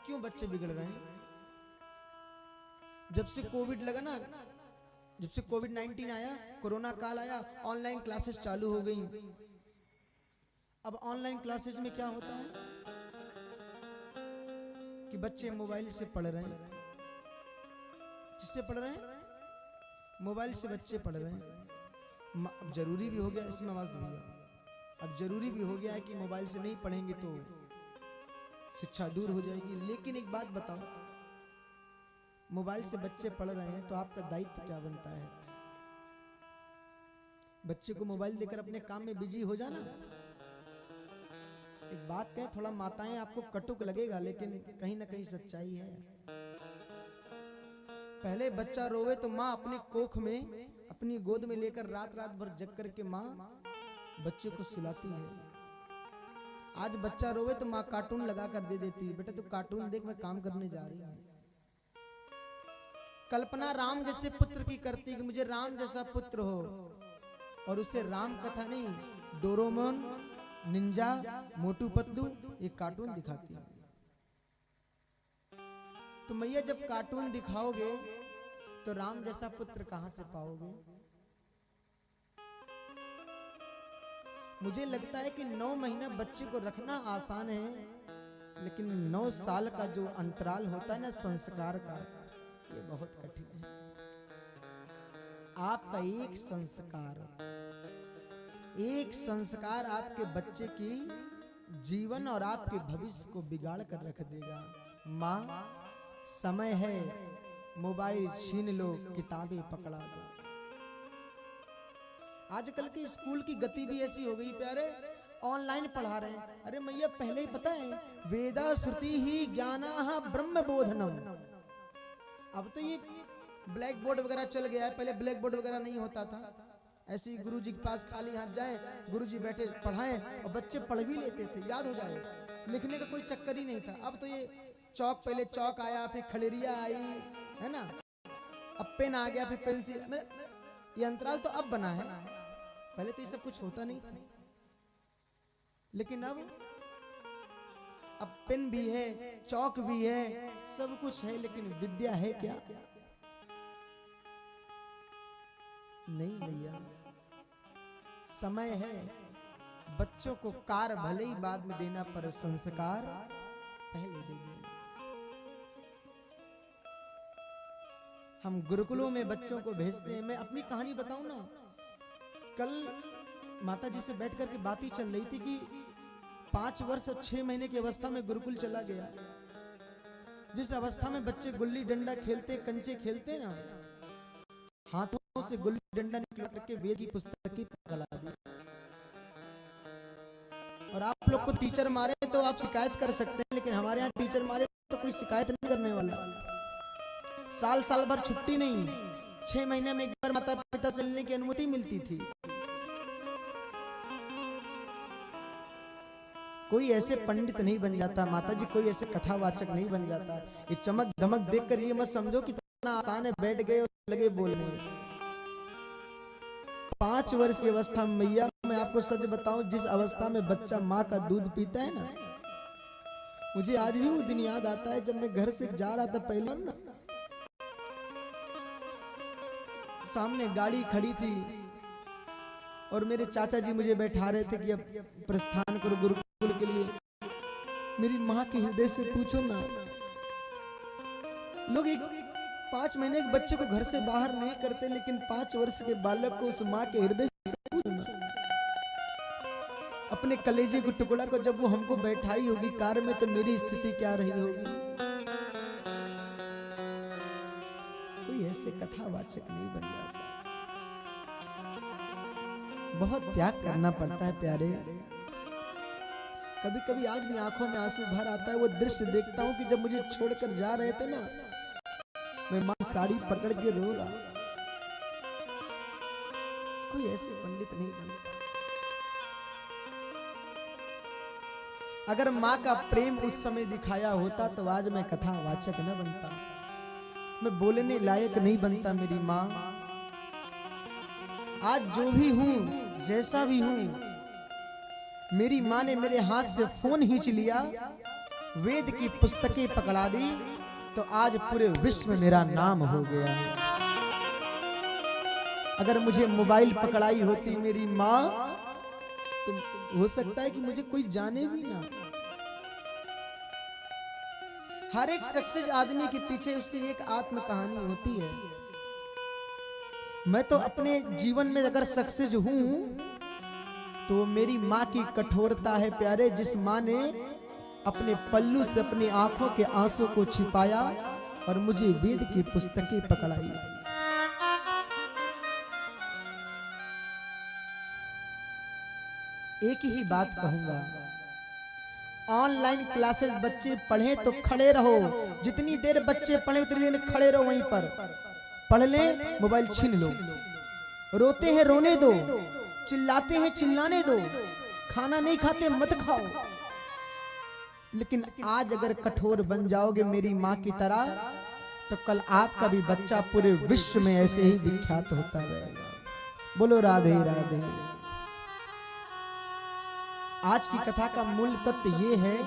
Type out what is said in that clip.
क्यों बच्चे बिगड़ रहे हैं? जब से कोविड लगा ना, जब से कोविड-19 आया, कोरोना काल आया, ऑनलाइन क्लासेस चालू हो गई। अब ऑनलाइन क्लासेस में क्या होता है कि बच्चे मोबाइल से पढ़ रहे हैं। किससे पढ़ रहे हैं? मोबाइल से बच्चे पढ़ रहे हैं। अब जरूरी भी हो गया, इसमें आवाज दो भैया, अब जरूरी भी हो गया है कि मोबाइल से नहीं पढ़ेंगे तो शिक्षा दूर हो जाएगी। लेकिन एक बात बताओ, मोबाइल से बच्चे पढ़ रहे हैं तो आपका दायित्व क्या बनता है? बच्चे को मोबाइल देकर अपने काम में बिजी हो जाना। एक बात कहें, थोड़ा माताएं आपको कटुक लगेगा, लेकिन कहीं ना कहीं सच्चाई है। पहले बच्चा रोवे तो माँ अपनी कोख में, अपनी गोद में लेकर रात रात भर जग करके माँ बच्चे को सुलाती है। आज बच्चा रोवे तो माँ कार्टून लगा कर दे देती है, बेटा तू कार्टून देख, मैं काम करने जा रही हूँ। कल्पना राम जैसे पुत्र की करती कि मुझे राम जैसा पुत्र हो, और उसे राम कथा नहीं, डोरेमोन, निंजा, मोटू पतलू ये कार्टून दिखाती है। तो मैया जब कार्टून दिखाओगे तो राम जैसा पुत्र कहां से पाओगे? मुझे लगता है कि 9 महीना बच्चे को रखना आसान है, लेकिन 9 साल का जो अंतराल होता है ना संस्कार का, ये बहुत कठिन है। आपका एक संस्कार आपके बच्चे की जीवन और आपके भविष्य को बिगाड़ कर रख देगा। माँ, समय है, मोबाइल छीन लो, किताबें पकड़ा दो। आजकल की स्कूल की गति भी ऐसी हो गई प्यारे, ऑनलाइन पढ़ा रहे हैं। अरे मैया पहले ही पता है, वेदा श्रुति ही ज्ञानाः ब्रह्म बोधनम। अब तो ये ब्लैक बोर्ड वगैरह चल गया है, पहले ब्लैक बोर्ड वगैरह नहीं होता था। ऐसे ही गुरुजी के पास खाली हाथ जाए, गुरुजी बैठे पढ़ाएं और बच्चे पढ़ भी लेते थे, याद हो जाए, लिखने का कोई चक्कर ही नहीं था। अब तो ये चौक, पहले चौक आया, फिर खलेरिया आई, है ना, अब पेन आ गया, फिर पेंसिल, ये अंतराल तो अब बना है, पहले तो ये सब कुछ होता नहीं था। लेकिन अब पेन भी है, चौक भी है, सब कुछ है, लेकिन विद्या है क्या? नहीं भैया, समय है, बच्चों को कार भले ही बाद में देना, पर संस्कार पहले देंगे। हम गुरुकुलों में बच्चों को भेजते हैं। मैं अपनी कहानी बताऊं ना, कल माता जी से बैठ करके बात ही चल रही थी कि 5 वर्ष और 6 महीने की अवस्था में गुरुकुल चला गया। जिस अवस्था में बच्चे गुल्ली डंडा खेलते, कंचे खेलते ना, हाथों से गुल्ली डंडा निकल करके वेद की पुस्तक की पकड़ा दी। और आप लोग को टीचर मारे तो आप शिकायत कर सकते हैं, लेकिन हमारे यहाँ टीचर मारे तो कोई शिकायत नहीं करने वाला। साल भर छुट्टी नहीं, 6 महीने में एक बार माता पिता से मिलने की अनुमति मिलती थी। कोई ऐसे पंडित नहीं बन जाता माता जी, कोई ऐसे कथावाचक नहीं बन जाता। ये चमक धमक देखकर ये मत समझो कि इतना आसान है, बैठ गए और लगे बोलने। 5 वर्ष की अवस्था में मैया, मैं आपको सच बताऊं, जिस अवस्था में बच्चा माँ का दूध पीता है ना, मुझे आज भी वो दिन याद आता है जब मैं घर से जा रहा था पहले ना, सामने गाड़ी खड़ी थी और मेरे चाचा जी मुझे बैठा रहे थे कि अब प्रस्थान करो गुरुकुल के लिए। मेरी माँ के हृदय से पूछो ना, लोग एक 5 महीने के बच्चे को घर से बाहर नहीं करते, लेकिन 5 वर्ष के बालक को उस माँ के हृदय से पूछो ना, अपने कलेजे के टुकड़ा को जब वो हमको बैठाई होगी कार में, तो मेरी स्थिति क्या रही होगी। कोई ऐसे कथावाचक नहीं बन जाता, बहुत त्याग करना पड़ता है प्यारे। कभी कभी आज भी आंखों में आंसू भर आता है, वो दृश्य देखता हूं कि जब मुझे छोड़कर जा रहे थे ना, मैं मां साड़ी पकड़ के रो रहा। कोई ऐसे पंडित नहीं बनता। अगर मां का प्रेम उस समय दिखाया होता तो आज मैं कथावाचक न बनता, मैं बोलने लायक नहीं बनता। मेरी मां, आज जो भी हूं, जैसा भी हूं, मेरी मां ने मेरे हाथ से फोन खींच लिया वेद की पुस्तकें पकड़ा दी तो आज पूरे विश्व में मेरा नाम हो गया। अगर मुझे मोबाइल पकड़ाई होती मेरी माँ तो हो सकता है कि मुझे कोई जाने भी ना। हर एक सक्सेस आदमी के पीछे उसकी एक आत्म कहानी होती है। मैं तो अपने जीवन में अगर सक्सेस हूं तो मेरी माँ की कठोरता है प्यारे, जिस माँ ने अपने पल्लू से अपनी आंखों के आंसू को छिपाया और मुझे वेद की पुस्तकें पकड़ाई। एक ही बात कहूंगा, ऑनलाइन क्लासेस बच्चे पढ़े तो खड़े रहो, जितनी देर बच्चे पढ़े उतनी देर खड़े रहो, वहीं पर पढ़ ले, मोबाइल छीन लो। रोते हैं रोने दो, चिल्लाते हैं चिल्लाने दो, खाना नहीं खाते मत खाओ। लेकिन आज अगर कठोर बन जाओगे मेरी माँ की तरह तो कल आपका भी बच्चा पूरे विश्व में ऐसे ही विख्यात होता रहेगा। बोलो राधे राधे। आज की कथा का मूल तत्व ये है